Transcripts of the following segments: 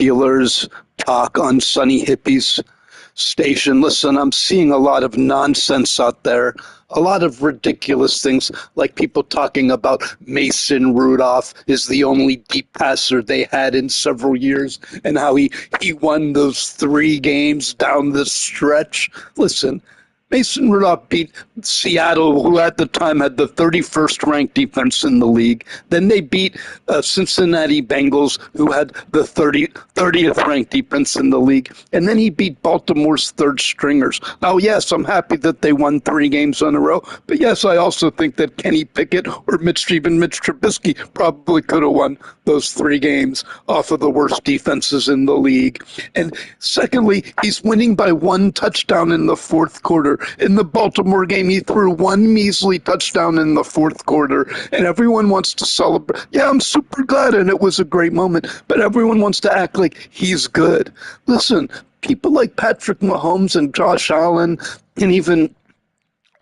Steelers talk on Sunny Hippie's station. Listen, I'm seeing a lot of nonsense out there, a lot of ridiculous things, like people talking about Mason Rudolph is the only deep passer they had in several years and how he won those 3 games down the stretch. Listen, Mason Rudolph beat Seattle, who at the time had the 31st ranked defense in the league. Then they beat Cincinnati Bengals, who had the 30th ranked defense in the league. And then he beat Baltimore's third stringers. Now, yes, I'm happy that they won 3 games in a row. But yes, I also think that Kenny Pickett or Mitch Trubisky probably could have won those 3 games off of the worst defenses in the league. And secondly, he's winning by 1 touchdown in the fourth quarter. In the Baltimore game, he threw 1 measly touchdown in the fourth quarter, and everyone wants to celebrate. Yeah, I'm super glad, and it was a great moment, but everyone wants to act like he's good. Listen, people like Patrick Mahomes and Josh Allen and even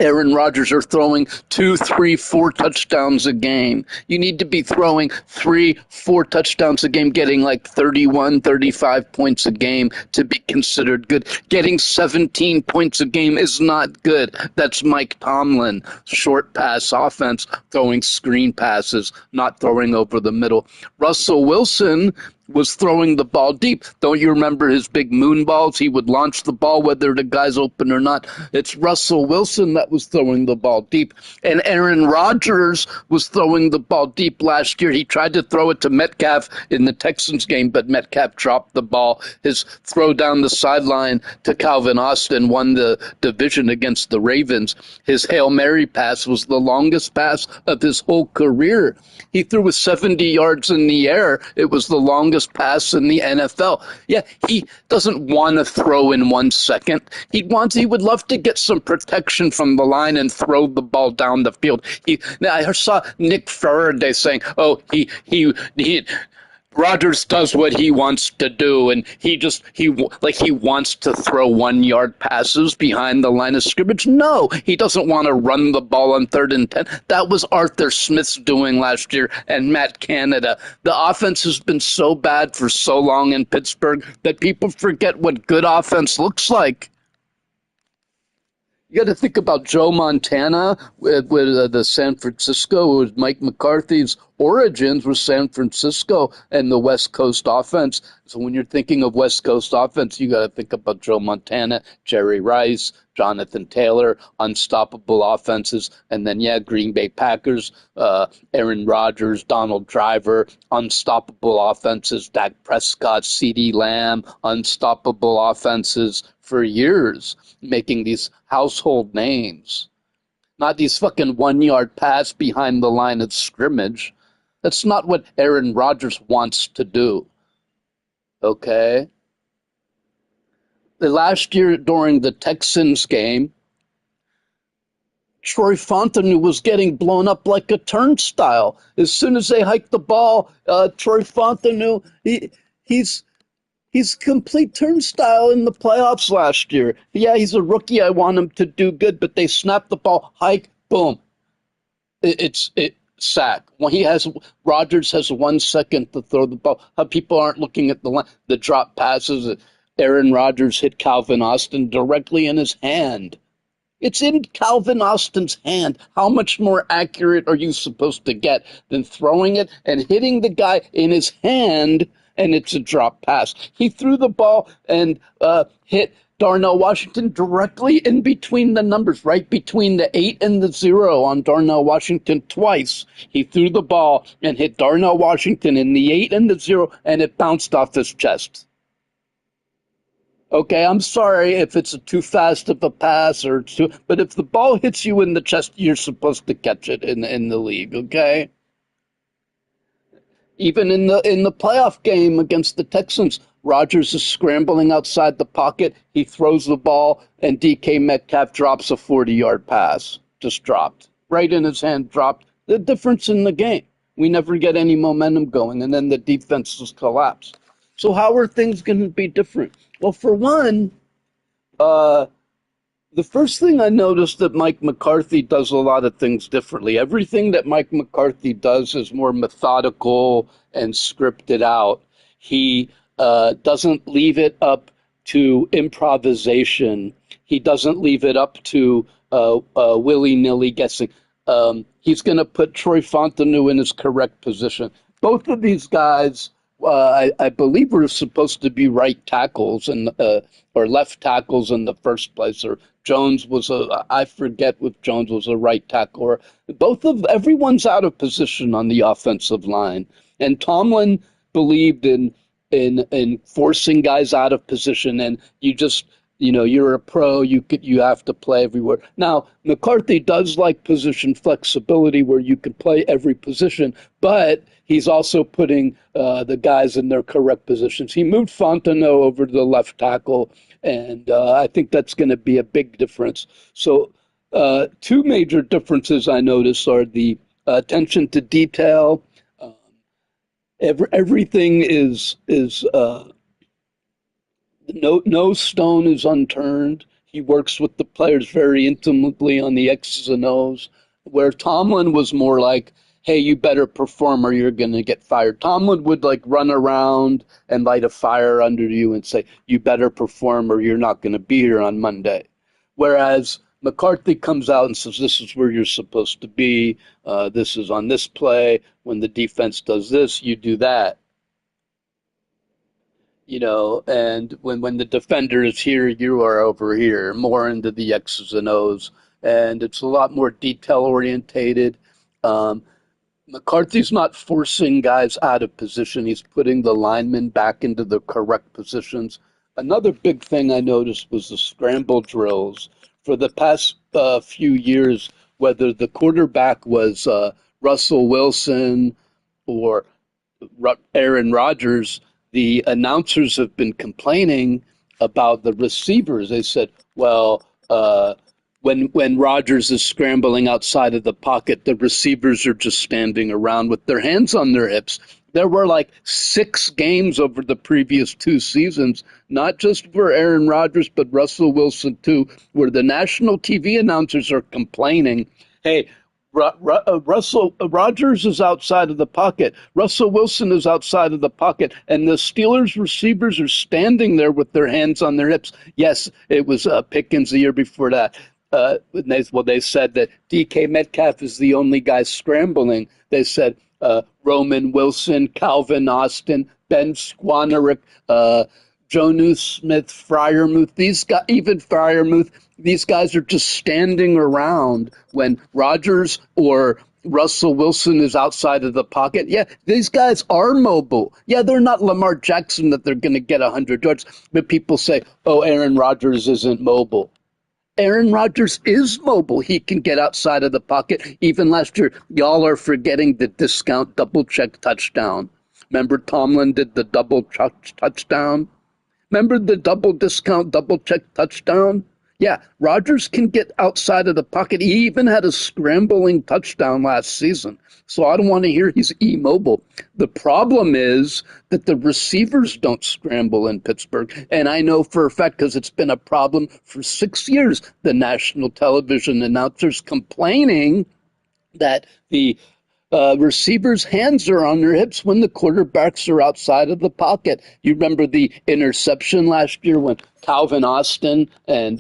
Aaron Rodgers are throwing 2, 3, 4 touchdowns a game. You need to be throwing 3, 4 touchdowns a game, getting like 31, 35 points a game to be considered good. Getting 17 points a game is not good. That's Mike Tomlin, short pass offense, throwing screen passes, not throwing over the middle. Russell Wilson was throwing the ball deep. Don't you remember his big moon balls? He would launch the ball whether the guy's open or not. It's Russell Wilson that was throwing the ball deep. And Aaron Rodgers was throwing the ball deep last year. He tried to throw it to Metcalf in the Texans game, but Metcalf dropped the ball. His throw down the sideline to Calvin Austin won the division against the Ravens. His Hail Mary pass was the longest pass of his whole career. He threw with 70 yards in the air. It was the longest pass in the NFL. Yeah, he doesn't want to throw in 1 second. He would love to get some protection from the line and throw the ball down the field. I saw Nick Faraday saying, Rodgers does what he wants to do, and he wants to throw 1-yard passes behind the line of scrimmage. No, he doesn't want to run the ball on 3rd and 10. That was Arthur Smith's doing last year and Matt Canada. The offense has been so bad for so long in Pittsburgh that people forget what good offense looks like. You got to think about Joe Montana with the San Francisco, with Mike McCarthy's origins were San Francisco and the West Coast offense. So when you're thinking of West Coast offense, you got to think about Joe Montana, Jerry Rice, Jonathan Taylor, unstoppable offenses, and then Green Bay Packers, Aaron Rodgers, Donald Driver, unstoppable offenses, Dak Prescott, CeeDee Lamb, unstoppable offenses for years, making these household names. Not these fucking 1-yard pass behind the line of scrimmage. That's not what Aaron Rodgers wants to do. Okay? The last year during the Texans game, Troy Fontenot was getting blown up like a turnstile. As soon as they hiked the ball, Troy Fontenot, he's complete turnstile in the playoffs last year. Yeah, he's a rookie. I want him to do good, but they snap the ball, hike, boom. It's sack. When Rodgers has 1 second to throw the ball. How people aren't looking at the drop passes. Aaron Rodgers hit Calvin Austin directly in his hand. It's in Calvin Austin's hand. How much more accurate are you supposed to get than throwing it and hitting the guy in his hand, and it's a drop pass? He threw the ball and hit Darnell Washington directly in between the numbers, right between the 8 and the 0 on Darnell Washington twice. He threw the ball and hit Darnell Washington in the 8 and the 0, and it bounced off his chest. Okay, I'm sorry if it's too fast of a pass but if the ball hits you in the chest, you're supposed to catch it in the league, okay? Even in the playoff game against the Texans, Rodgers is scrambling outside the pocket. He throws the ball, and DK Metcalf drops a 40-yard pass. Just dropped. Right in his hand, dropped. The difference in the game. We never get any momentum going, and then the defense just collapse. So how are things going to be different? Well, for one, the first thing I noticed that Mike McCarthy does a lot of things differently. Everything that Mike McCarthy does is more methodical and scripted out. He doesn't leave it up to improvisation. He doesn't leave it up to willy-nilly guessing. He's going to put Troy Fontenot in his correct position. Both of these guys, I believe, were supposed to be right tackles and or left tackles in the first place. Or Jones was I forget if Jones was a right tackle. Or everyone's out of position on the offensive line, and Tomlin believed in forcing guys out of position, and you're a pro, you have to play everywhere. Now, McCarthy does like position flexibility where you can play every position, but he's also putting the guys in their correct positions. He moved Fontenot over to the left tackle, and I think that's going to be a big difference. So two major differences I notice are the attention to detail. Everything is no stone is unturned. He works with the players very intimately on the X's and O's, where Tomlin was more like, hey, you better perform or you're going to get fired. Tomlin would like run around and light a fire under you and say, you better perform or you're not going to be here on Monday. Whereas McCarthy comes out and says, this is where you're supposed to be. This is on this play. When the defense does this, you do that. And when the defender is here, you are over here, more into the X's and O's. And it's a lot more detail orientated. McCarthy's not forcing guys out of position. He's putting the linemen back into the correct positions. Another big thing I noticed was the scramble drills. For the past few years, whether the quarterback was Russell Wilson or Aaron Rodgers, the announcers have been complaining about the receivers. They said, well, when Rodgers is scrambling outside of the pocket, the receivers are just standing around with their hands on their hips. There were like 6 games over the previous 2 seasons, not just for Aaron Rodgers, but Russell Wilson too, where the national TV announcers are complaining, hey, Russell Rodgers is outside of the pocket. Russell Wilson is outside of the pocket, and the Steelers receivers are standing there with their hands on their hips. Yes, it was Pickens the year before that. They said that DK Metcalf is the only guy scrambling. They said Roman Wilson, Calvin Austin, Ben Squanerick, Jonnu Smith, Freiermuth, even Freiermuth, these guys are just standing around when Rodgers or Russell Wilson is outside of the pocket. Yeah, these guys are mobile. Yeah, they're not Lamar Jackson that they're going to get 100 yards, but people say, oh, Aaron Rodgers isn't mobile. Aaron Rodgers is mobile. He can get outside of the pocket. Even last year, y'all are forgetting the discount double-check touchdown. Remember Tomlin did the touchdown? Remember the double-check touchdown? Yeah, Rodgers can get outside of the pocket. He even had a scrambling touchdown last season. So I don't want to hear he's immobile. The problem is that the receivers don't scramble in Pittsburgh. And I know for a fact, because it's been a problem for 6 years, the national television announcers complaining that the receivers' hands are on their hips when the quarterbacks are outside of the pocket. You remember the interception last year when Calvin Austin and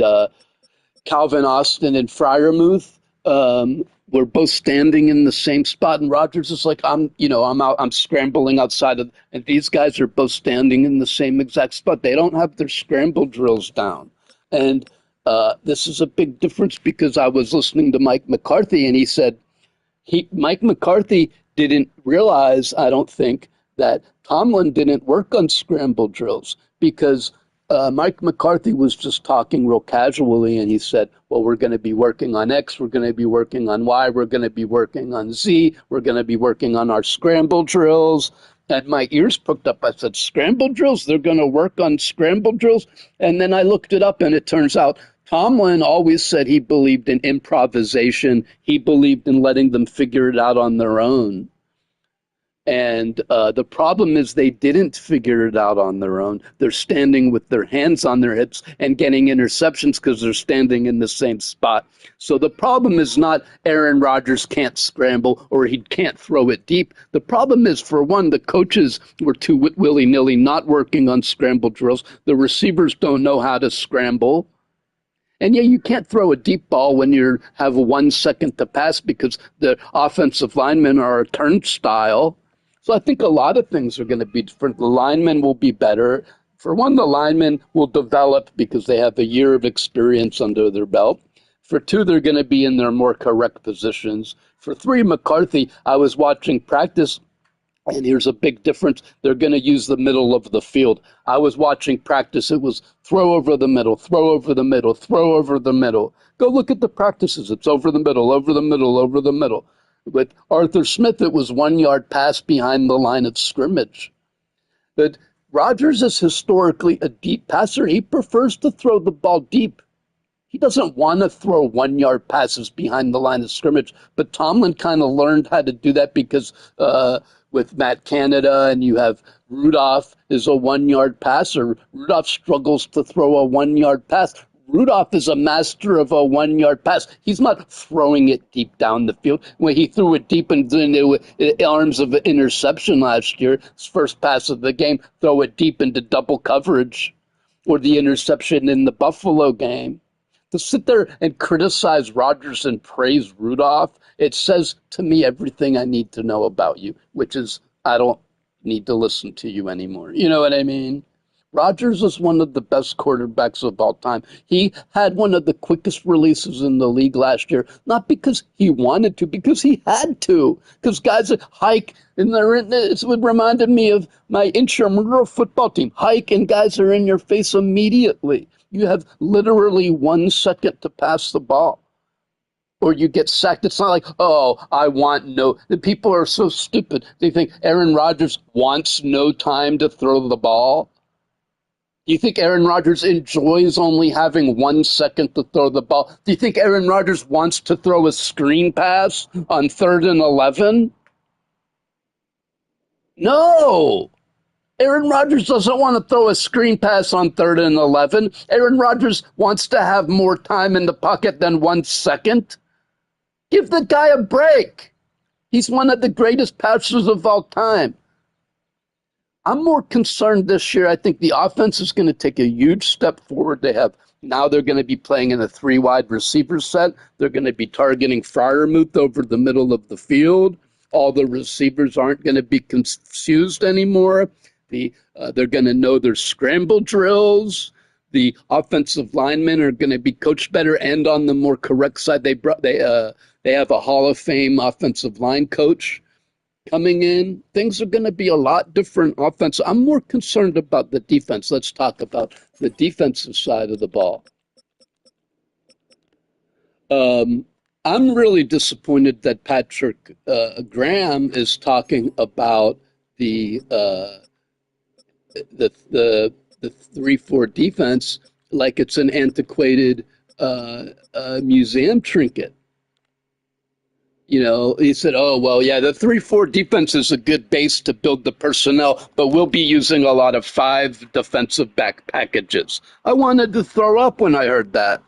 Freiermuth were both standing in the same spot, and Rodgers is like, I'm scrambling outside of, and these guys are both standing in the same exact spot. They don't have their scramble drills down, and this is a big difference because I was listening to Mike McCarthy, and he said, Mike McCarthy didn't realize, I don't think, that Tomlin didn't work on scramble drills because Mike McCarthy was just talking real casually, and he said, well, we're going to be working on X, we're going to be working on Y, we're going to be working on Z, we're going to be working on our scramble drills. And my ears perked up. I said, scramble drills? They're going to work on scramble drills? And then I looked it up, and it turns out Tomlin always said he believed in improvisation. He believed in letting them figure it out on their own. And the problem is they didn't figure it out on their own. They're standing with their hands on their hips and getting interceptions because they're standing in the same spot. So the problem is not Aaron Rodgers can't scramble or he can't throw it deep. The problem is, for one, the coaches were too willy-nilly not working on scramble drills. The receivers don't know how to scramble. And yeah, you can't throw a deep ball when you have 1 second to pass because the offensive linemen are a turnstile. So I think a lot of things are going to be different. The linemen will be better. For one, the linemen will develop because they have a year of experience under their belt. For two, they're going to be in their more correct positions. For three, McCarthy, I was watching practice, and here's a big difference. They're going to use the middle of the field. I was watching practice. It was throw over the middle, throw over the middle, throw over the middle. Go look at the practices. It's over the middle, over the middle, over the middle. With Arthur Smith, it was 1 yard pass behind the line of scrimmage. But Rodgers is historically a deep passer. He prefers to throw the ball deep. He doesn't want to throw 1 yard passes behind the line of scrimmage. But Tomlin kind of learned how to do that because with Matt Canada and you have Rudolph is a 1 yard passer. Rudolph struggles to throw a 1 yard pass. Rudolph is a master of a 1 yard pass. He's not throwing it deep down the field. When he threw it deep into the arms of an interception last year, his first pass of the game, throw it deep into double coverage, or the interception in the Buffalo game. To sit there and criticize Rodgers and praise Rudolph, it says to me everything I need to know about you, which is I don't need to listen to you anymore. You know what I mean? Rodgers is one of the best quarterbacks of all time. He had one of the quickest releases in the league last year, not because he wanted to, because he had to. Because guys hike, and it reminded me of my intramural football team. Hike, and guys are in your face immediately. You have literally 1 second to pass the ball, or you get sacked. It's not like, oh, I want no. The people are so stupid. They think Aaron Rodgers wants no time to throw the ball. Do you think Aaron Rodgers enjoys only having 1 second to throw the ball? Do you think Aaron Rodgers wants to throw a screen pass on 3rd and 11? No. Aaron Rodgers doesn't want to throw a screen pass on 3rd and 11. Aaron Rodgers wants to have more time in the pocket than 1 second. Give the guy a break. He's one of the greatest passers of all time. I'm more concerned this year. I think the offense is going to take a huge step forward. Now they're going to be playing in a 3 wide receiver set. They're going to be targeting Freiermuth over the middle of the field. All the receivers aren't going to be confused anymore. They're going to know their scramble drills. The offensive linemen are going to be coached better and on the more correct side. They have a Hall of Fame offensive line coach coming in. Things are going to be a lot different offense. I'm more concerned about the defense. Let's talk about the defensive side of the ball. I'm really disappointed that Patrick Graham is talking about the 3-4 defense like it's an antiquated museum trinket. You know, he said, oh, well, yeah, the 3-4 defense is a good base to build the personnel, but we'll be using a lot of 5 defensive back packages. I wanted to throw up when I heard that.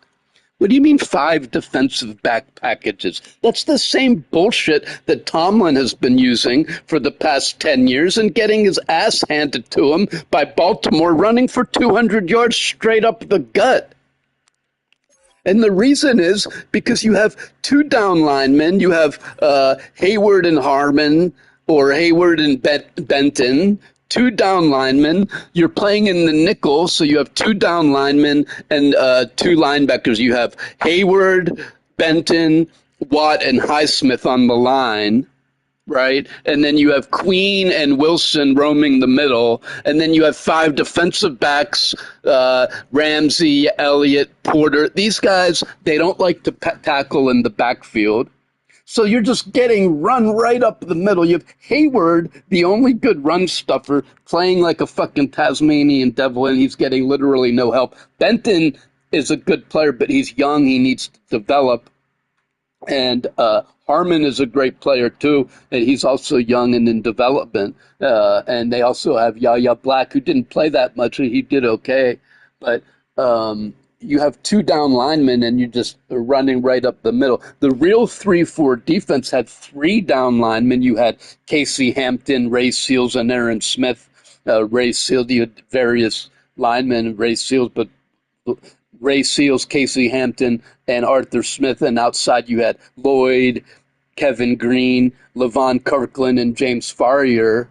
What do you mean 5 defensive back packages? That's the same bullshit that Tomlin has been using for the past 10 years and getting his ass handed to him by Baltimore running for 200 yards straight up the gut. And the reason is because you have 2 down linemen. You have Hayward and Harmon, or Hayward and Benton, 2 down linemen. You're playing in the nickel, so you have 2 down linemen and 2 linebackers. You have Hayward, Benton, Watt, and Highsmith on the line, right? And then you have Queen and Wilson roaming the middle. And then you have 5 defensive backs, Ramsey, Elliott, Porter. These guys, they don't like to tackle in the backfield. So you're just getting run right up the middle. You have Hayward, the only good run stuffer, playing like a fucking Tasmanian devil, and he's getting literally no help. Benton is a good player, but he's young. He needs to develop. And Harmon is a great player too, and he's also young and in development. And they also have Yahya Black, who didn't play that much, and he did okay. But you have two down linemen, and you just are running right up the middle. The real 3-4 defense had three down linemen. You had Casey Hampton, Ray Seals, and Aaron Smith. Ray Seals, you had various linemen, Ray Seals, but Ray Seals, Casey Hampton, and Arthur Smith. And outside you had Lloyd, Kevin Green, Levon Kirkland, and James Farrier.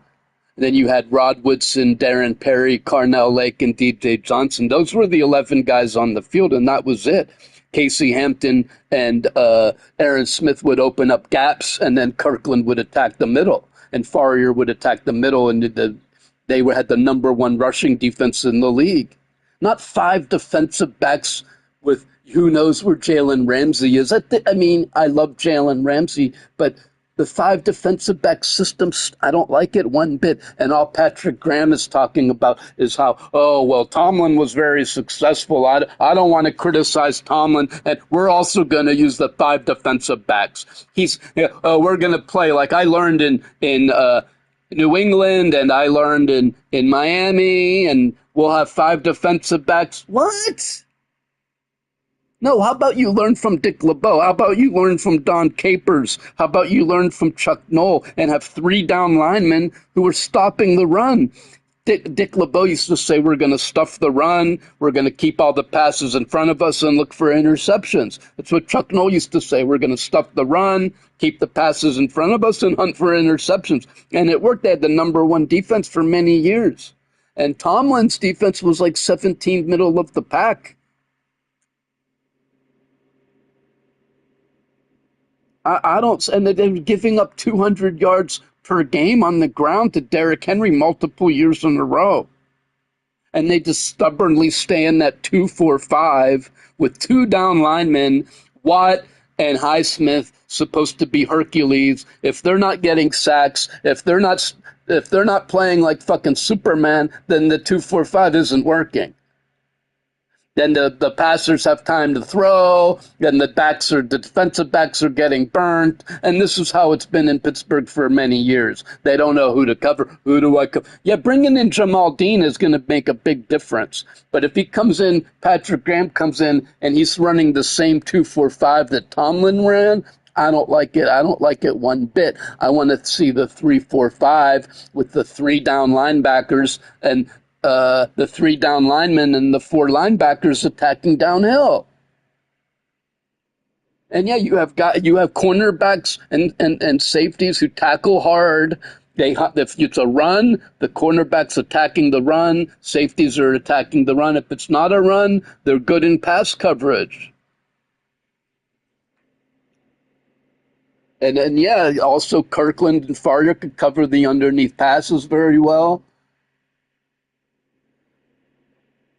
Then you had Rod Woodson, Darren Perry, Carnell Lake, and DJ Johnson. Those were the 11 guys on the field, and that was it. Casey Hampton and Aaron Smith would open up gaps, and then Kirkland would attack the middle, and Farrier would attack the middle, and they had the number one rushing defense in the league. Not five defensive backs with who knows where Jalen Ramsey is. I mean, I love Jalen Ramsey, but the five defensive back system, I don't like it one bit. And all Patrick Graham is talking about is how, oh, well, Tomlin was very successful. I don't want to criticize Tomlin. And we're also going to use the five defensive backs. We're going to play like I learned in New England and I learned in Miami, and we'll have five defensive backs. What? No, how about you learn from Dick LeBeau? How about you learn from Don Capers? How about you learn from Chuck Noll and have three down linemen who are stopping the run? Dick LeBeau used to say, we're going to stuff the run, we're going to keep all the passes in front of us and look for interceptions. That's what Chuck Noll used to say, we're going to stuff the run, keep the passes in front of us, and hunt for interceptions. And it worked. They had the number one defense for many years. And Tomlin's defense was like 17th middle of the pack. I don't, and they're giving up 200 yards per game on the ground to Derrick Henry multiple years in a row. And they just stubbornly stay in that 2-4-5 with two down linemen, Watt and Highsmith, supposed to be Hercules. If they're not getting sacks, if they're not playing like fucking Superman, then the 2-4-5 isn't working. Then the passers have time to throw, then the defensive backs are getting burnt, and this is how it's been in Pittsburgh for many years. They don't know who to cover. Who do I cover? Yeah, bringing in Jamal Dean is going to make a big difference. But if he comes in, Patrick Graham comes in, and he's running the same 2-4-5 that Tomlin ran, I don't like it. I don't like it one bit. I want to see the 3-4-5 with the three down linebackers and the three down linemen and the four linebackers attacking downhill. And yeah, you have cornerbacks and safeties who tackle hard. If it's a run, the cornerbacks attacking the run, safeties are attacking the run. If it's not a run, they're good in pass coverage. And yeah, also Kirkland and Farrier could cover the underneath passes very well.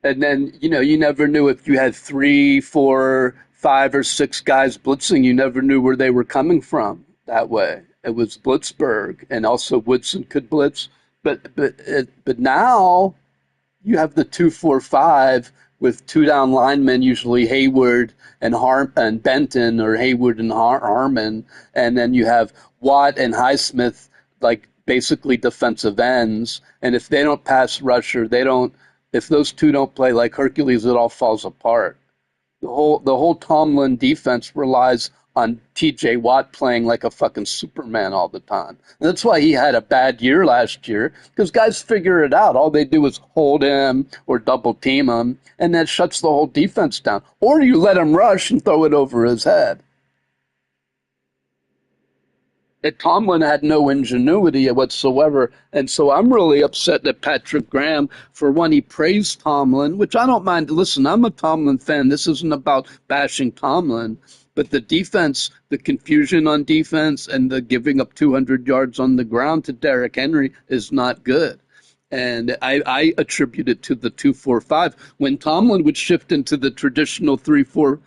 And then, you never knew if you had 3, 4, 5, or 6 guys blitzing, you never knew where they were coming from that way. It was Blitzburg, and also Woodson could blitz. But now you have the 2-4-5 with two down linemen, usually Hayward and Benton, or Hayward and Harmon. And then you have Watt and Highsmith, like basically defensive ends. And if they don't pass rush, or if those two don't play like Hercules, it all falls apart. The whole Tomlin defense relies on T.J. Watt playing like a fucking Superman all the time. And that's why he had a bad year last year, because guys figure it out. All they do is hold him or double team him, and that shuts the whole defense down. Or you let him rush and throw it over his head. Tomlin had no ingenuity whatsoever, and so I'm really upset that Patrick Graham, for one, he praised Tomlin, which I don't mind. Listen, I'm a Tomlin fan. This isn't about bashing Tomlin, but the defense, the confusion on defense, and the giving up 200 yards on the ground to Derrick Henry is not good. And I attribute it to the 2-4-5. When Tomlin would shift into the traditional 3-4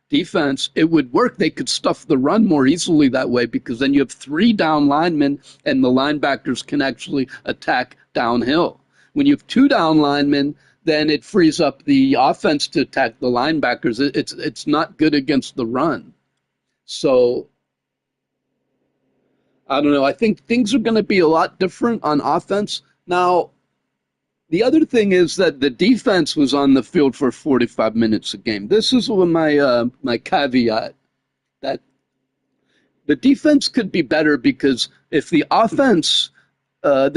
defense, it would work. They could stuff the run more easily that way, because then you have three down linemen and the linebackers can actually attack downhill. When you have two down linemen, then it frees up the offense to attack the linebackers. It's not good against the run. So I don't know. I think things are going to be a lot different on offense. Now, the other thing is that the defense was on the field for 45 minutes a game. This is one my caveat that the defense could be better because if the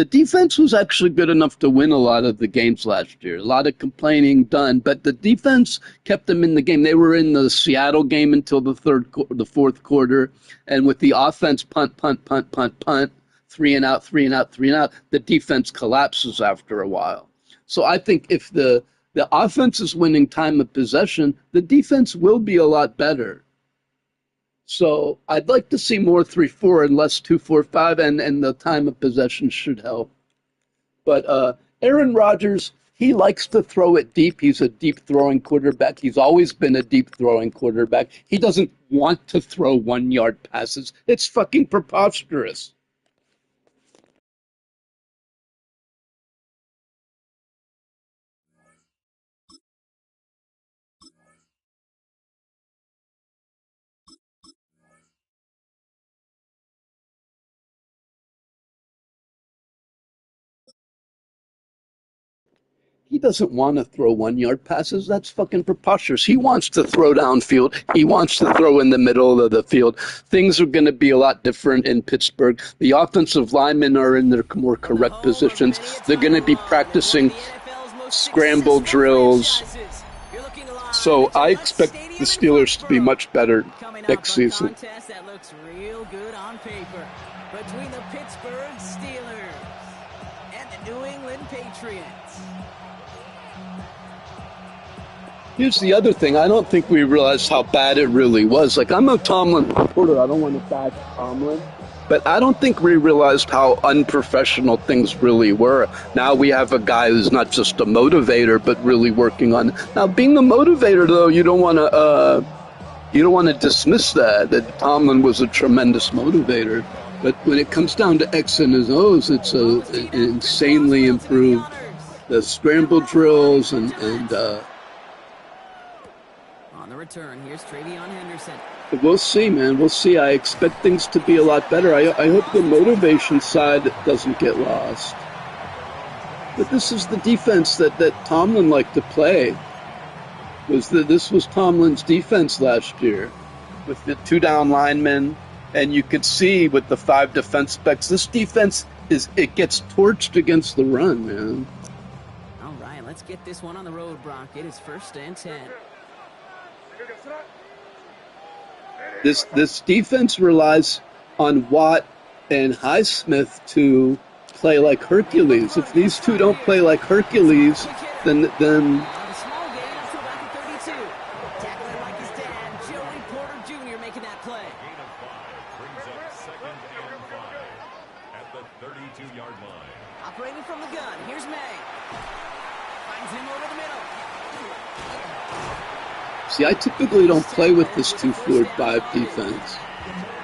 defense was actually good enough to win a lot of the games last year. A lot of complaining done, but the defense kept them in the game. They were in the Seattle game until the fourth quarter, and with the offense punt, punt, punt, punt, punt, three and out, three and out, three and out, the defense collapses after a while. So I think if the offense is winning time of possession, the defense will be a lot better. So I'd like to see more 3-4 and less 2-4-5, and the time of possession should help. But Aaron Rodgers, he likes to throw it deep. He's a deep throwing quarterback. He's always been a deep throwing quarterback. He doesn't want to throw 1 yard passes. It's fucking preposterous. He doesn't want to throw 1 yard passes. That's fucking preposterous. He wants to throw downfield. He wants to throw in the middle of the field. Things are going to be a lot different in Pittsburgh. The offensive linemen are in their more correct positions. They're going to be practicing scramble drills. So I expect the Steelers to be much better next season. That looks real good on paper between the Pittsburgh Steelers and the New England Patriots. Here's the other thing. I don't think we realized how bad it really was. Like, I'm a Tomlin supporter. I don't want to bash Tomlin. But I don't think we realized how unprofessional things really were. Now we have a guy who's not just a motivator, but really working on. Now, being a motivator, though, you don't want to dismiss that Tomlin was a tremendous motivator. But when it comes down to X and his O's, it's insanely improved. The scramble drills and on the return, here's Travion Henderson. we'll see, man. We'll see. I expect things to be a lot better. I hope the motivation side doesn't get lost. But this is the defense that Tomlin liked to play. This was Tomlin's defense last year with the 2 down linemen, and you could see with the 5 defense backs, this defense it gets torched against the run, man. All right, let's get this one on the road, Brock. It is 1st and 10. This defense relies on Watt and Highsmith to play like Hercules. If these two don't play like Hercules, then A small gain up to about the 32. Tackling like his dad, Joey Porter Jr. making that play. Gain of 5 brings up 2nd and 5 at the 32-yard line. Operating from the gun, here's May. Finds him over the middle. See, I typically don't play with this 2-4-5 defense.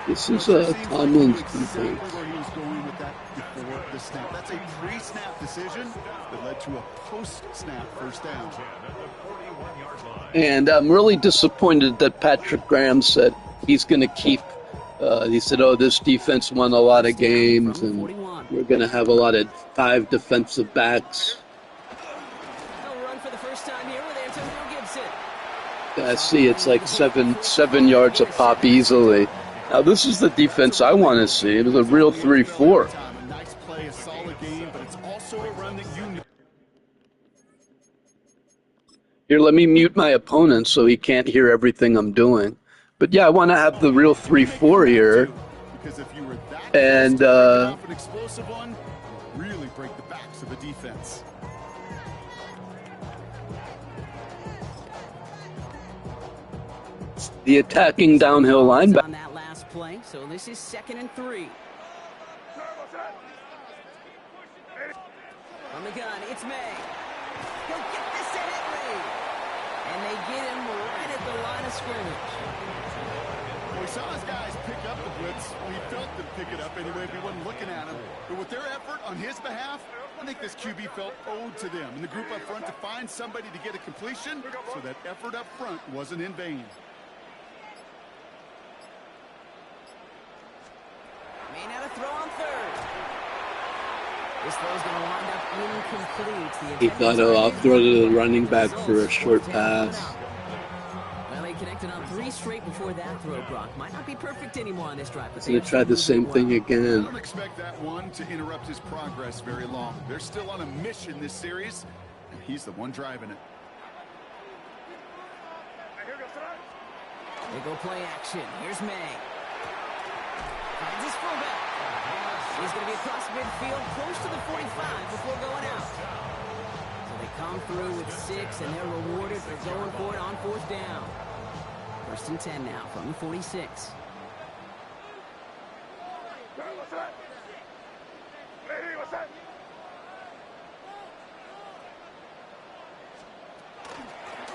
This is Tomlin's defense. Where he was going with that before the snap. That's a pre-snap decision that led to a post-snap first down. And I'm really disappointed that Patrick Graham said he's going to keep. He said, "Oh, this defense won a lot of games, and we're going to have a lot of 5 defensive backs." They'll run for the first time here with Antonio Gibson. I see it's like seven yards a pop easily. Now this is the defense I want to see. It was a real 3-4. A nice play, a solid game, but it's also a run that you know. Here, let me mute my opponent so he can't hear everything I'm doing. But yeah, I want to have the real 3-4 here. Because if you were that And an explosive one, really break the backs of the defense. the attacking downhill linebacker. On that last play, so this is 2nd and 3. From the gun, it's May. He'll get this in it, May. And they get him right at the line of scrimmage. We saw his guys pick up the blitz. We felt them pick it up anyway if we wasn't looking at him. But with their effort on his behalf, I think this QB felt owed to them and the group up front to find somebody to get a completion so that effort up front wasn't in vain. May not have This throw's going to wind up incomplete. He thought, oh, I'll throw to the running back for a short pass. Well, he connected on 3 straight before that throw, Brock. Might not be perfect anymore on this drive, but He's going to try the same thing I again. don't expect that one to interrupt his progress very long. They're still on a mission this series, and he's the one driving it. They go play action. Here's May. Finds his fullback. He's going to be across midfield, close to the 45 before going out. So they come through with 6, and they're rewarded for going for it on 4th down. 1st and 10 now from the 46.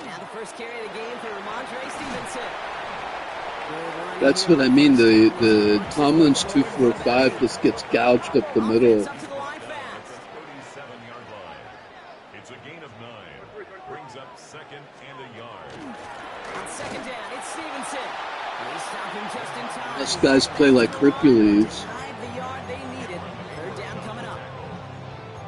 Now the first carry of the game for Ramondre Stevenson. That's what I mean. The Tomlin's 2-4-5 just gets gouged up the middle. 37-yard line. It's a gain of 9. Brings up 2nd and a yard. On 2nd down, it's Stevenson. They stop him just in time. These guys play like Hercules. Drive the yard they needed. 3rd down coming up.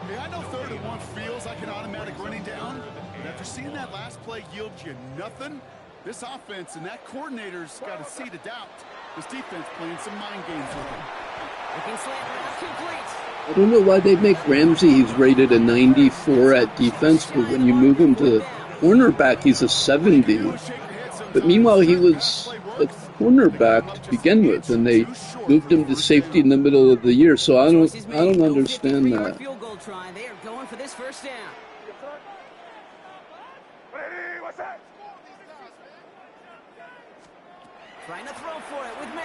Hey, I know 3rd and 1 feels like an automatic running down, but after seeing that last play yield you nothing, this offense and that coordinator's got a seed of doubt. This defense playing some mind games with him. Looking slant route complete. I don't know why they make Ramsey. He's rated a 94 at defense, but when you move him to cornerback, he's a 70. But meanwhile, he was a cornerback to begin with, and they moved him to safety in the middle of the year. So I don't understand that. Field goal try. They are going for this 1st down. Trying to throw for it with May.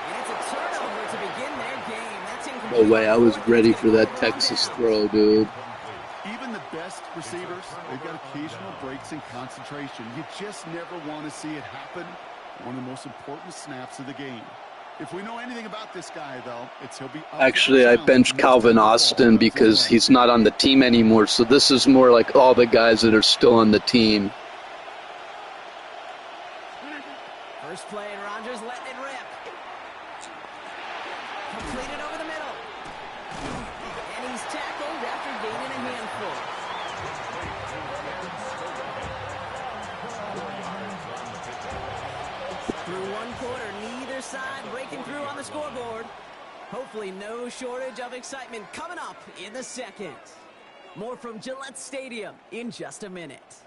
And it's a turnover to begin their game. That's incomplete. No way, I was ready for that Texas throw, dude. Even the best receivers, they've got occasional breaks in concentration. You just never want to see it happen. One of the most important snaps of the game. If we know anything about this guy, though, it's he'll be up. Actually, I benched Calvin Austin because he's not on the team anymore, so this is more like all the guys that are still on the team. First play, and Rodgers letting it rip. Completed over the middle. And he's tackled after gaining a handful. Through 1 quarter, neither side breaking through on the scoreboard. Hopefully no shortage of excitement coming up in the 2nd. More from Gillette Stadium in just a minute.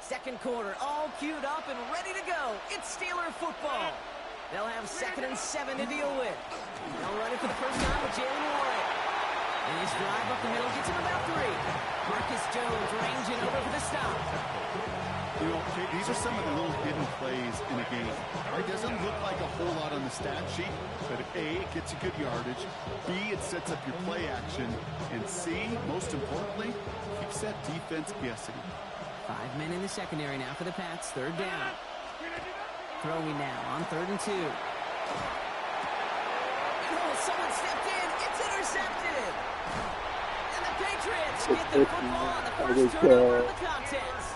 Second quarter, all queued up and ready to go. It's Steeler football. They'll have 2nd and 7 to deal with. They'll run it for the first time with Jalen Warren. And his drive up the middle gets him about 3. Marcus Jones ranging over for the stop. You know, these are some of the little hidden plays in a game. It doesn't look like a whole lot on the stat sheet, but A, it gets you good yardage. B, it sets up your play action. And C, most importantly, keeps that defense guessing. 5 men in the secondary now for the Pats. 3rd down. Throwing now on 3rd and 2. Oh, someone stepped in. It's intercepted. And the Patriots get the football on the first turnover of the contest.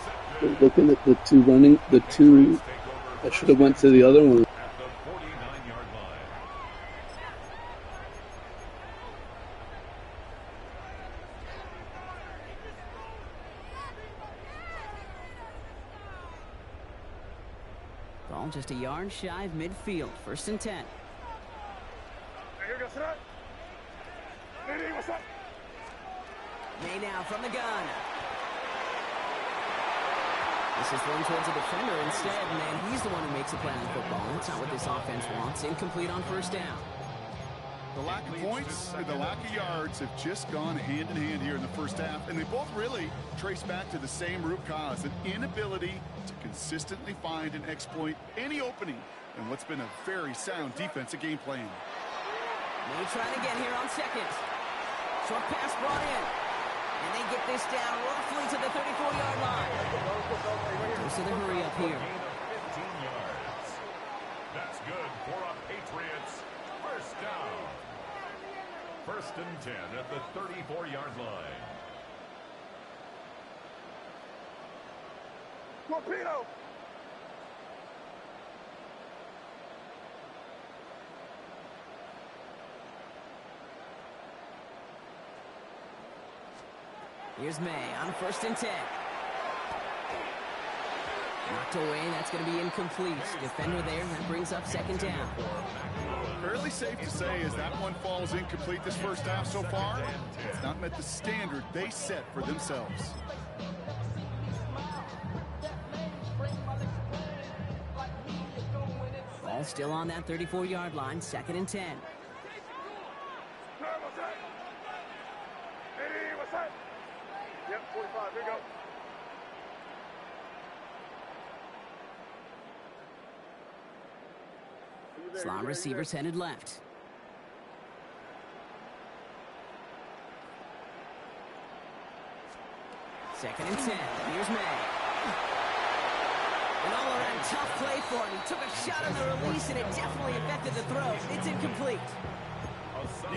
Looking at the two, I should have went to the other one. At the 49-yard line. Ball just a yard shy of midfield. 1st and 10. May now from the gun. This is thrown towards a defender instead, and he's the one who makes a play on football. That's not what this offense wants. Incomplete on 1st down. The lack of points and the lack of yards have just gone hand in hand here in the 1st half, and they both really trace back to the same root cause, an inability to consistently find and exploit any opening in what's been a very sound defensive game plan. May trying again here on 2nd. Short pass brought in. And they get this down roughly to the 34-yard line. Goes to the hurry up here. 15 yards. That's good for a Patriots 1st down. 1st and 10 at the 34-yard line. Torpedo! Here's May on 1st and 10. Knocked away, that's going to be incomplete. Defender there, that brings up 2nd down. Fairly safe to say as that one falls incomplete this first half so far, it's not met the standard they set for themselves. Ball still on that 34-yard line, 2nd and 10. What's that? Hey, what's that? Yep, 45, here you go. Slot receivers headed left. Second and 10. Here's May. An all-around tough play for him. He took a shot on the release, and it definitely affected the throw. It's incomplete.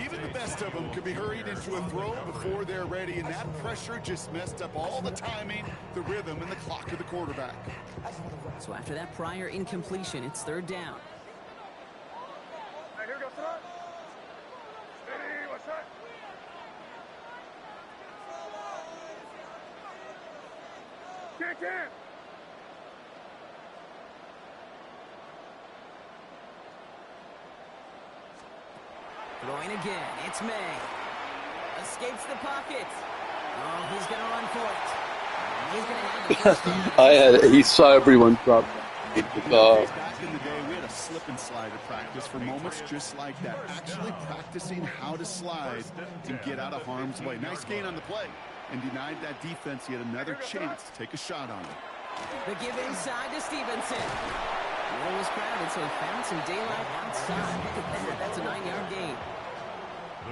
Even the best of them could be hurried into a throw before they're ready, and that pressure just messed up all the timing, the rhythm, and the clock of the quarterback. So after that prior incompletion, it's 3rd down. Hey, here goes tonight. Hey, what's that? Can. Throwing again, it's May. Escapes the pocket. Oh, he's going to run for it. He's going to have the first down. He saw everyone drop. Back in the day, we had a slip and slide at practice for moments just like that. Actually practicing how to slide and get out of harm's way. Nice gain on the play. And denied that defense yet another chance to take a shot on it. The give inside to Stevenson. The middle was crowded, so he found some daylight outside. Look at that. That's a 9-yard gain. A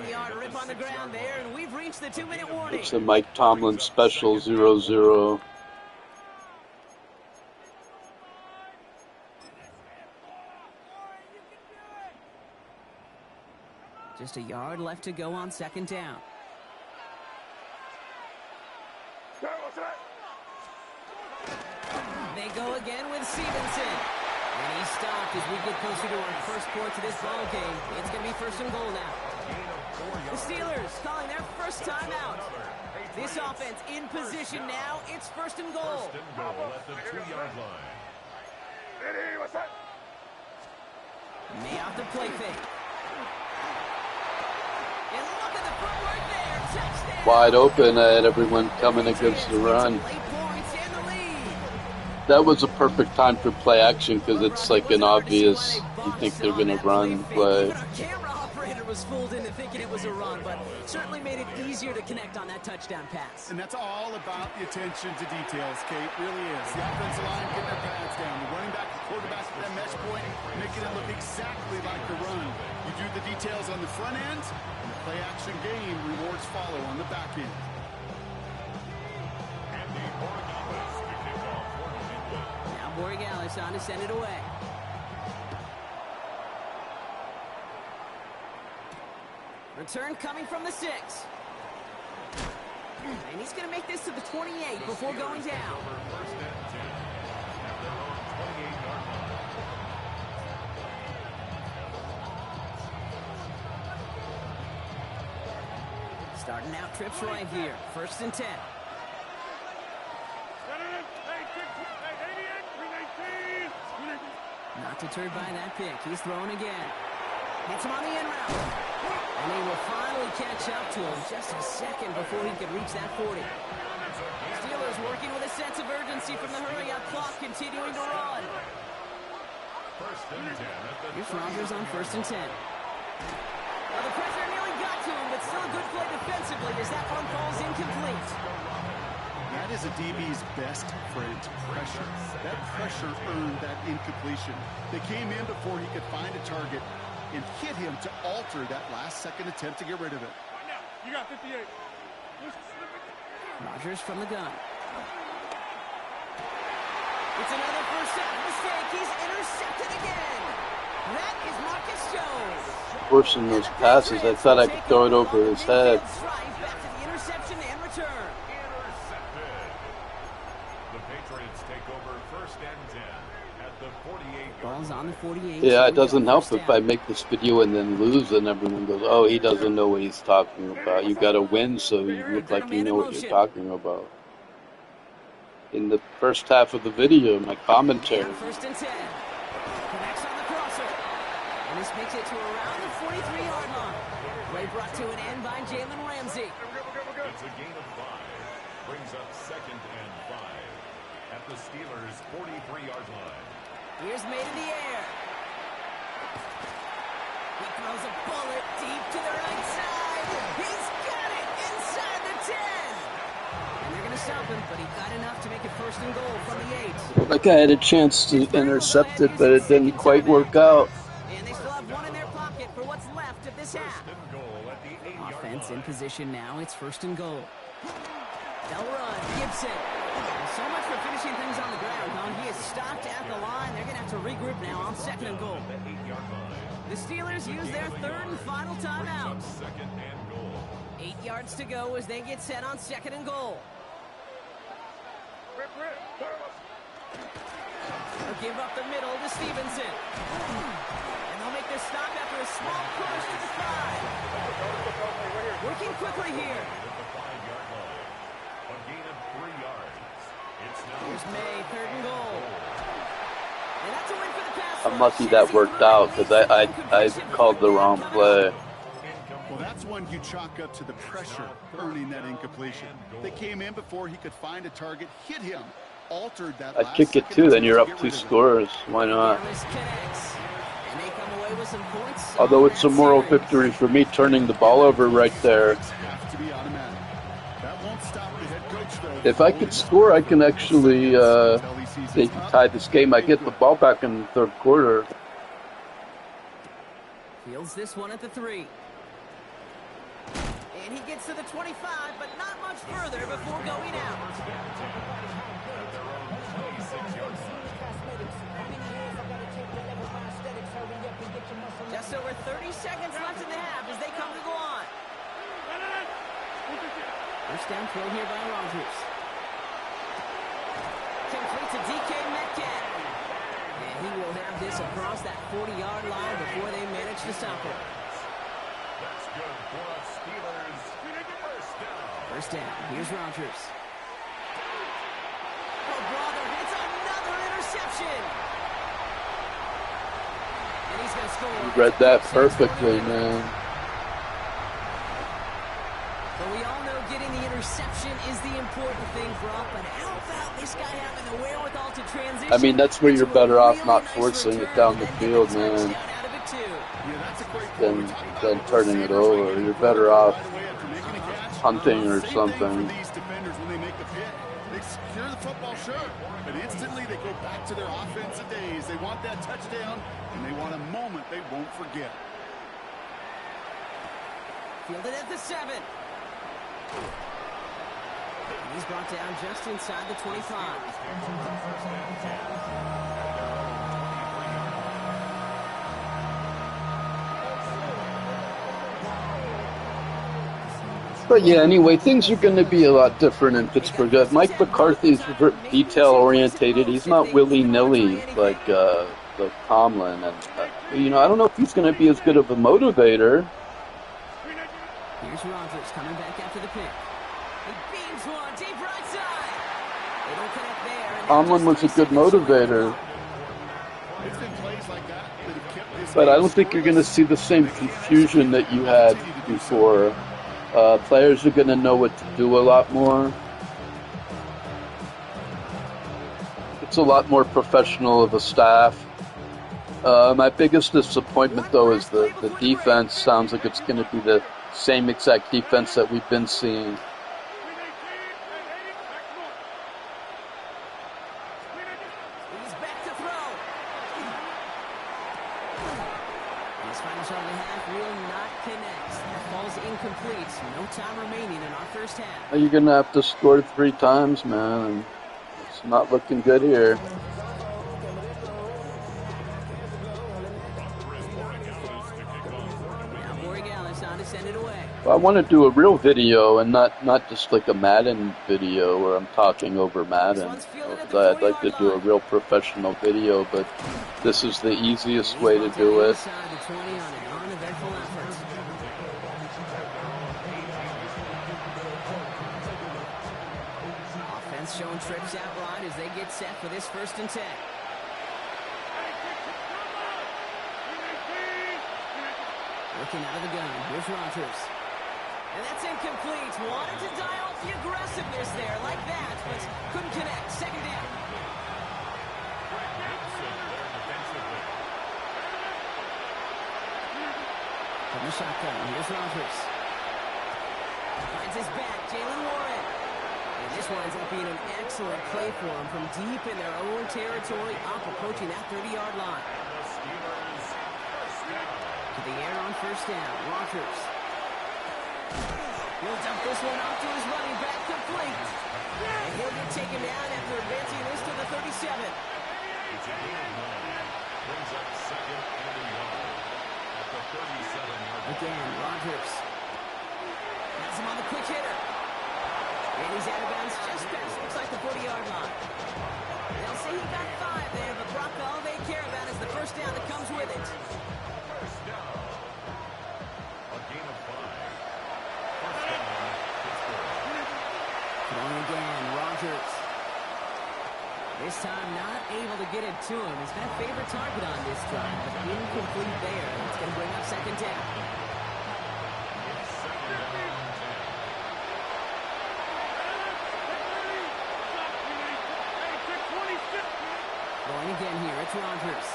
9-yard rip on the ground there, and we've reached the 2-minute warning. It's a Mike Tomlin special 0-0. Just a yard left to go on 2nd down. They go again with Stevenson. And he stopped as we get closer to our first point to this ball game. It's going to be 1st and goal now. The Steelers calling their first timeout. This offense in position now. It's 1st and goal. 1st and goal at the 2-yard line. Hey, what's that? May off the play fake. And look at the footwork there. Touchdown. Wide open at everyone coming against the run. That was a perfect time for play action because it's like an obvious, you think they're going to run play. Our camera operator was fooled into thinking it was a run, but certainly made it easier to connect on that touchdown pass. And that's all about the attention to details, Kate. Really is. The offensive line getting their pads down. The running back, the quarterback with that mesh point, making it look exactly like the run. You do the details on the front end, and the play action game rewards follow on the back end. And the Borregales to kick off for New England. Now Borregales on to send it away. Return coming from the 6. And he's going to make this to the 28 before going down. For 1st and 10 at their own 28-yard line. Starting out trips right here. 1st and 10. Not deterred by that pick. He's throwing again. Hits him on the in route. And he will finally catch up to him just a second before he could reach that 40. Steelers working with a sense of urgency from the hurry-up clock, continuing to run. 1st and 10 at the Here's Rodgers on 1st and 10. Well, the pressure nearly got to him, but still a good play defensively as that one falls incomplete. That is a DB's best friend, pressure. That pressure earned that incompletion. They came in before he could find a target and hit him to alter that last-second attempt to get rid of it. You got 58. Rodgers from the gun. It's another first down mistake. He's intercepted again. That is Marcus Jones. Worse than those passes, I thought I could throw it over his head. Back to the interception and return. intercepted. The Patriots Patriots take over 1st and 10 at the 48-yard Ball's on the 48. Yeah, Here it we go, doesn't help first if I down. make this video and then lose and everyone goes, oh, he doesn't know what he's talking about. You got to win so you look Got a like you man know in what you're motion. talking about. In the first half of the video, my commentary. And 1st and 10. Connects on the crosser. And this makes it to around the 43-yard line. Play brought to an end by Jalen Ramsey. It's a gain of 5. Brings up 2nd and 5 at the Steelers' 43-yard line. Here's made in the air. He throws a bullet deep to the right side. He's got it inside the 10. And they're going to stop him, but he got enough to make it 1st and goal from the 8. Like I had a chance to intercept it, but it didn't quite work out. And they still have one in their pocket for what's left of this half. 1st and goal at the 8-yard Offense line. in position now. It's 1st and goal. They'll run. Gibson. So much for finishing things on the ground, huh? He is stopped at the line. They're going to have to regroup now on 2nd and goal. The 8-yard line. The Steelers use their 3rd and final timeout. 2nd and goal. 8 yards to go as they get set on 2nd and goal. They'll give up the middle to Stevenson. And they'll make their stop after a small push to the 5. Working quickly here. At the 5-yard line. A gain of 3 yards. It's now Here's May, 3rd and goal. And that's a win for the pass I'm rush. lucky that worked out because I called the wrong play. Well, that's one you chalk up to the pressure earning that incompletion. They came in before he could find a target, hit him, altered that I'd last kick it second too, then attempt you're to up get 2 rid of it. scores. Why not? Dallas connects. And they come away with some points. Although on it's a that moral series. victory for me turning the ball over right there. Have to be automatic. That won't stop the head coach, though. If I could score, I can actually they can tie this game. I get the ball back in the 3rd quarter. Fields this one at the 3. And he gets to the 25, but not much further before going out. Just over 30 seconds left in the half as they come to the line. First down throw here by Rodgers. Complete to DK Metcalf. And he will have this across that 40-yard line before they manage to stop him. That's good for us Steelers. 1st down. First down. Here's Rodgers. Oh, brother, it's another interception. And he's going to score. You read that perfectly, man. But we all know getting the interception is the important thing, Brock. But how about this guy having the wherewithal to transition? I mean, that's where you're into a better off really not nice forcing it return down the and then field, getting a man, touchdown out of it, too. Yeah, that's a great than point. than turning it over. You're better off hunting or something. For these defenders when they make the pick, they secure the football, sure, but instantly they go back to their offensive days. They want that touchdown, and they want a moment they won't forget. Fielded at the 7. And he's brought down just inside the 25. But yeah, anyway, things are going to be a lot different in Pittsburgh. Mike McCarthy's detail-orientated. He's not willy-nilly like Tomlin. And I don't know if he's going to be as good of a motivator. Here's Rodgers coming back after the pick. He beams one deep right side. They don't connect there. And Tomlin was a good motivator, It's been plays like that that have kept this but I game don't think you're going to scoreless. see the same confusion that you had before. Players are going to know what to do a lot more. It's a lot more professional of a staff. My biggest disappointment, though, is the defense. Sounds like it's going to be the same exact defense that we've been seeing. he's back to throw. His final shot of the half will not connect. That ball's incomplete. No time remaining in our first half. You're going to have to score 3 times, man. And it's not looking good here. Now Borregales on to send it away. I want to do a real video and not just like a Madden video where I'm talking over Madden. I'd like to do a real professional video, but this is the easiest way to do it. Offense showing trips out wide as they get set for this 1st and 10. Looking out of the gun. Here's Rodgers. And that's incomplete. Wanted to dial up the aggressiveness there like that, but couldn't connect. 2nd down. From the shotgun, here's Rodgers. Finds his back, Jalen Warren. And this winds up being an excellent play for him from deep in their own territory, up approaching that 30-yard line. To the air on 1st down, Rodgers. He'll dump this one off to his running back, complete. And he'll get taken down after advancing this to the 37. Brings up 2nd and 1 at the 37-yard line. Again, Rodgers. Has him on the quick hitter. And he's out of bounds just past, looks like the 40-yard line. They'll say he got 5 there, but Brock, all they care about is the 1st down that comes with it. First down. A gain of 5. First down, Pittsburgh. Throwing again, Rodgers. This time not able to get it to him. He's got a favorite target on this drive, but incomplete there. It's going to bring up 2nd down. Going again here, it's Rodgers.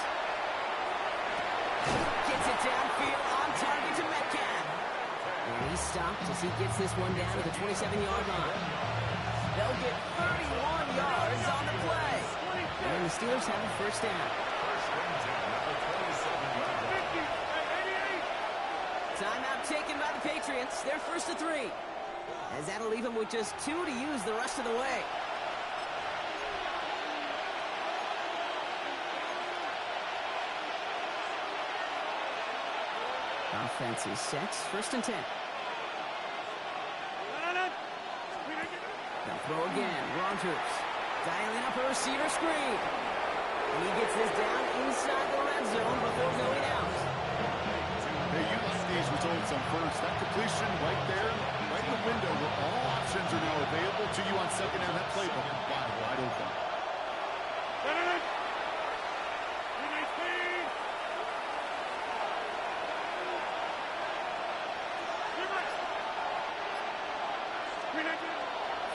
Gets it downfield on target to Metcalf. And he's stopped as he gets this one down to the 27-yard line. They'll get 31 yards on the play. And the Steelers have a 1st down. Timeout taken by the Patriots. They're 1st to 3. As that'll leave them with just 2 to use the rest of the way. Offense is set. 1st and 10. They'll throw again. Rodgers dialing up a receiver screen. And he gets this down inside the red zone before going out. Hey, you like these results on 1st. That completion right there, right in the window where all options are now available to you on 2nd down. That playbook is wide open.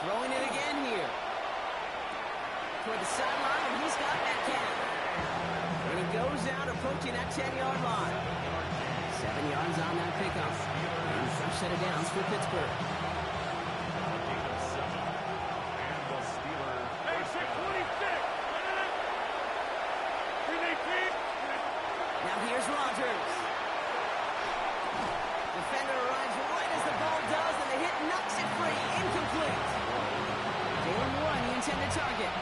Throwing it again here. Toward the sideline, and he's got Metcalf. And he goes out approaching that 10-yard line. 7 yards on that pickup. And fresh set of downs for Pittsburgh. And the Steelers. Now here's Rodgers. Defender arrives right as the ball does, and the hit knocks it free. Incomplete. Jalen Warren, the intended target.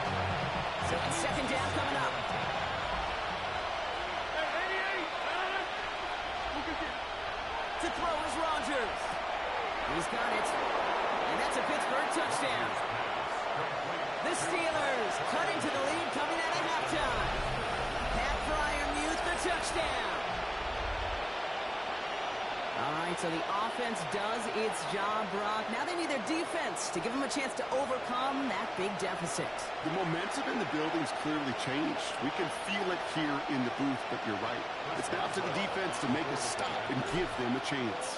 So it's 2nd down coming up. To throw is Rodgers. He's got it. And that's a Pittsburgh touchdown. The Steelers cut into the lead coming out of halftime. Pat Fryermuth the touchdown. All right, so the offense does its job, Brock. Now they need their defense to give them a chance to overcome that big deficit. The momentum in the building's clearly changed. We can feel it here in the booth, but you're right. It's now to the defense to make a stop and give them a chance.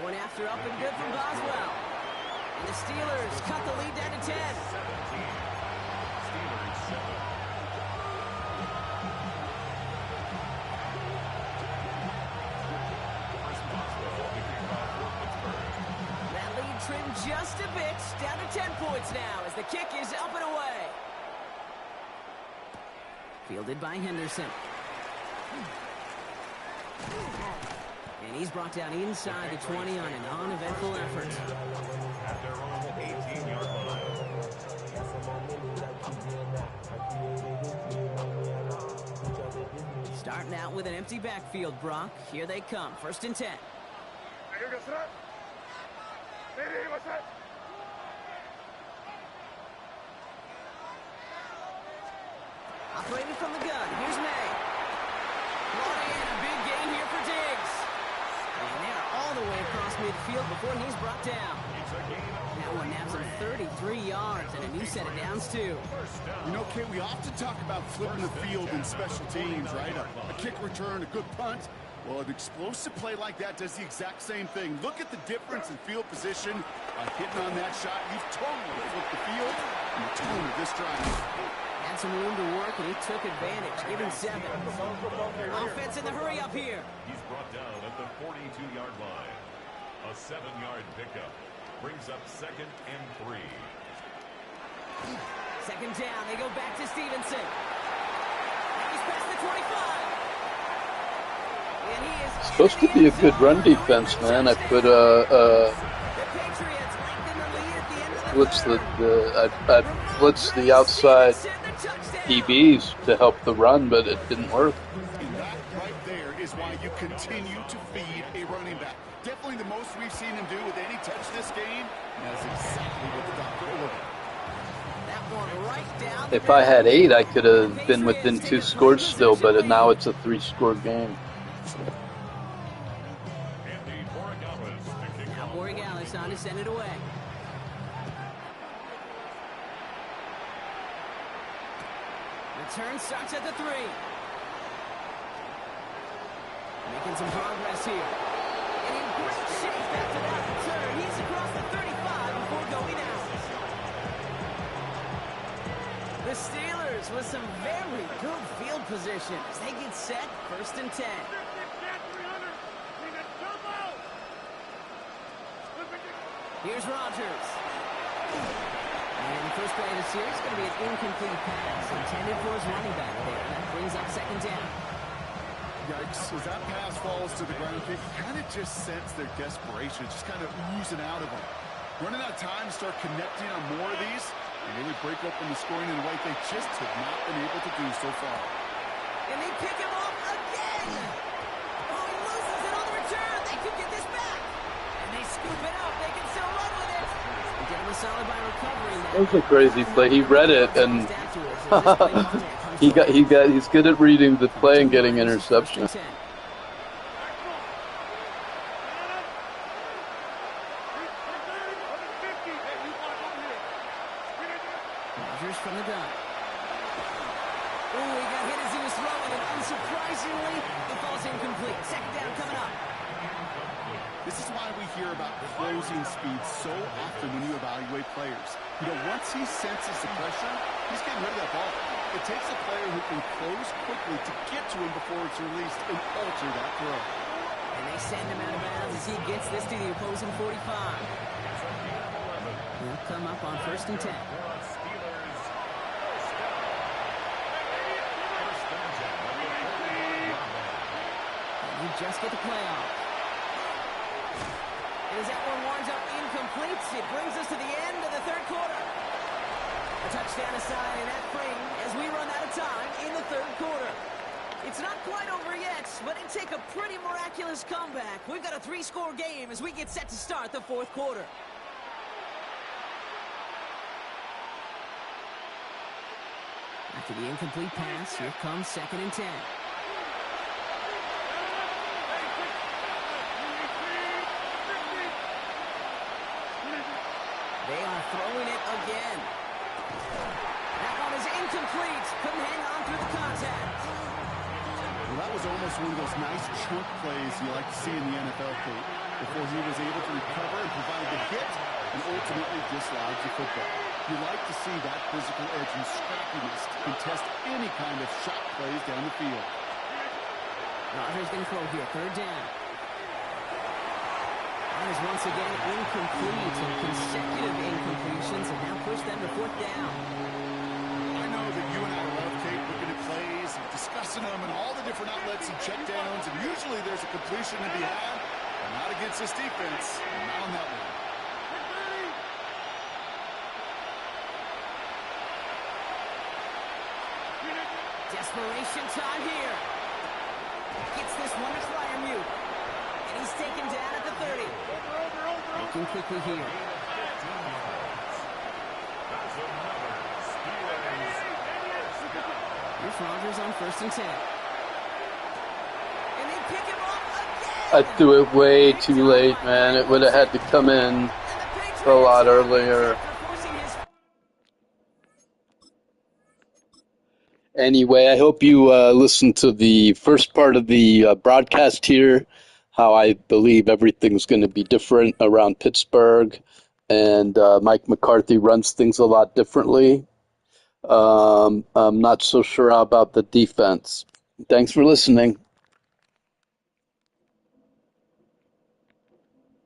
Going after up and good from Boswell. And the Steelers cut the lead down to 10. 17. Steelers 7. That lead trimmed just a bit, down to 10 points now as the kick is up and away. Fielded by Henderson. And he's brought down inside the 20 on an uneventful effort. At their own 18-yard line. Starting out with an empty backfield, Brock. Here they come, 1st and 10. Operating from the gun. Here's May. Brought in. A big gain here for Diggs. And they are all the way across midfield before he's brought down. That one naps him 33 yards and a new set of downs, too. You know, Kate, we often talk about flipping the field in special teams, right? A kick return, a good punt. Well, an explosive play like that does the exact same thing. Look at the difference in field position. By hitting on that shot, you've totally flipped the field and the tone of this drive. Had some room to work, and he took advantage, giving 7. Offense in the hurry up here. He's brought down at the 42-yard line. A 7-yard pickup brings up 2nd and 3. Second down, they go back to Stevenson. Now he's past the 25. And he is Supposed to be a good run defense, man. I put I blitzed the outside DBs to help the run, but it didn't work. And that right there is why you continue to feed a running back. Definitely the most we've seen him do with any touch this game. And that's exactly what the doctor ordered. That one right down. If I had 8, I could have been within 2 scores still, but now it's a 3-score game. Now Borregales on to send it away. Return starts at the 3. Making some progress here. And in great shape after that return. He's across the 35 before going out. The Steelers with some very good field position as they get set, 1st and 10. Here's Rodgers. And the first play of the series is going to be an incomplete pass intended for his running back there. That brings up 2nd down. Yikes, as that pass falls to the ground, you kind of just sense their desperation, just kind of oozing out of them. Running out of time to start connecting on more of these, and really break open the scoring in a way they just have not been able to do so far. And they pick him off again! Oh, he loses it on the return! They could get this back! And they scoop it up, they can still run with it! They get him a solid by recovering that. That was a crazy play. He read it, and he's good at reading the play and getting interception. Rodgers from the gun. Oh, he got hit as he was throwing, and unsurprisingly, the ball's incomplete. 2nd down coming up. This is why we hear about closing speed so often when you evaluate players. You know, once he senses the pressure, he's getting rid of that ball. It takes a player who can close quickly to get to him before it's released and alter that throw. And they send him out of bounds as he gets this to the opposing 45. He'll come up on 1st and 10. And you just get the playoff. And as that one winds up incomplete, it brings us to the end of the 3rd quarter. A touchdown aside in that frame as we run out of time in the 3rd quarter. It's not quite over yet, but it'd take a pretty miraculous comeback. We've got a 3-score game as we get set to start the 4th quarter. After the incomplete pass, here comes 2nd and 10. They are throwing it again. That one is incomplete. Couldn't hang on through the contact. Well, that was almost one of those nice chunk plays you like to see in the NFL, Kate, before he was able to recover and provide the hit and ultimately dislodge the football. You like to see that physical edge and scrappiness to contest any kind of shot plays down the field. Rodgers going to throw here, 3rd down. That is once again incomplete, and consecutive incompletions have now pushed them to 4th down. I know that you and I love, Kate, looking at plays, and discussing them and all the different outlets and checkdowns, and usually there's a completion to be had, but not against this defense, not on that one. Desperation time here. Gets this one to Fryermuth. And And he's taken down at the 30. Looking quickly here. Here's Rodgers on 1st and 10. And they pick him up I again. threw it way too late, man. It would have had to come in And the a lot Patriots earlier. after forcing his Anyway, I hope you listened to the first part of the broadcast here, how I believe everything's going to be different around Pittsburgh, and Mike McCarthy runs things a lot differently. I'm not so sure about the defense. Thanks for listening.